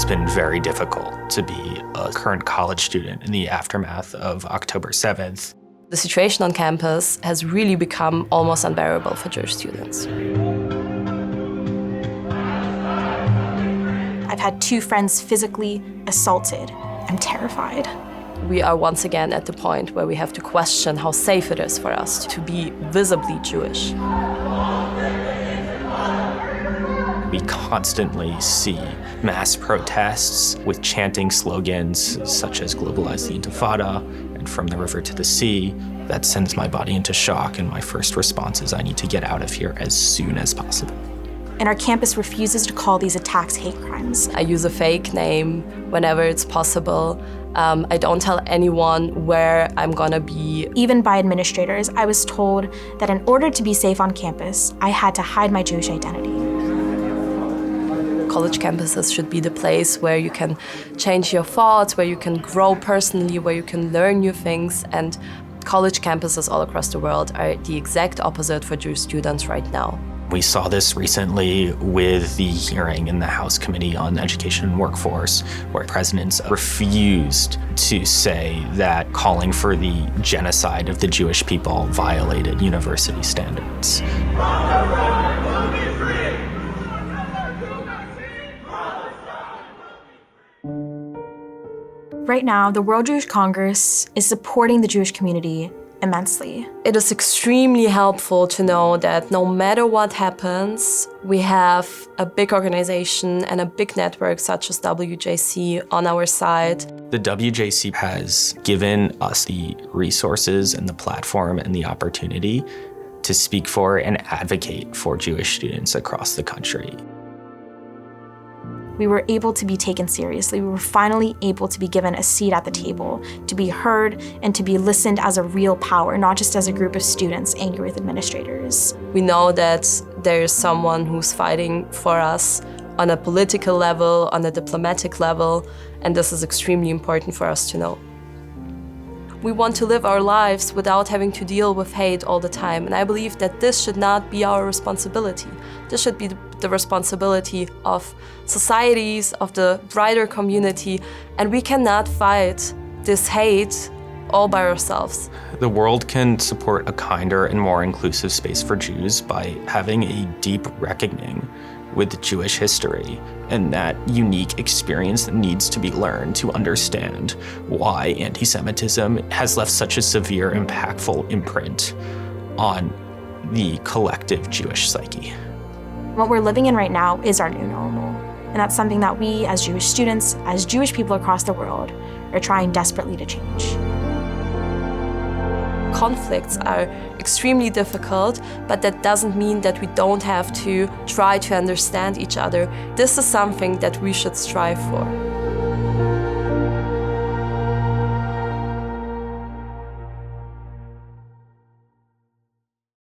It's been very difficult to be a current college student in the aftermath of October 7th. The situation on campus has really become almost unbearable for Jewish students. I've had 2 friends physically assaulted. I'm terrified. We are once again at the point where we have to question how safe it is for us to be visibly Jewish. We constantly see mass protests with chanting slogans such as "Globalize the Intifada" and "From the river to the sea." That sends my body into shock, and my first response is I need to get out of here as soon as possible. And our campus refuses to call these attacks hate crimes. I use a fake name whenever it's possible. I don't tell anyone where I'm gonna be. Even by administrators, I was told that in order to be safe on campus, I had to hide my Jewish identity. College campuses should be the place where you can change your thoughts, where you can grow personally, where you can learn new things. And college campuses all across the world are the exact opposite for Jewish students right now. We saw this recently with the hearing in the House Committee on Education and Workforce, where presidents refused to say that calling for the genocide of the Jewish people violated university standards. Right now, the World Jewish Congress is supporting the Jewish community immensely. It is extremely helpful to know that no matter what happens, we have a big organization and a big network such as WJC on our side. The WJC has given us the resources and the platform and the opportunity to speak for and advocate for Jewish students across the country. We were able to be taken seriously. We were finally able to be given a seat at the table, to be heard and to be listened as a real power, not just as a group of students angry with administrators. We know that there's someone who's fighting for us on a political level, on a diplomatic level, and this is extremely important for us to know. We want to live our lives without having to deal with hate all the time, and I believe that this should not be our responsibility. This should be the responsibility of societies, of the wider community, and we cannot fight this hate all by ourselves. The world can support a kinder and more inclusive space for Jews by having a deep reckoning with Jewish history and that unique experience that needs to be learned to understand why antisemitism has left such a severe, impactful imprint on the collective Jewish psyche. What we're living in right now is our new normal, and that's something that we as Jewish students, as Jewish people across the world, are trying desperately to change. Conflicts are extremely difficult, but that doesn't mean that we don't have to try to understand each other. This is something that we should strive for.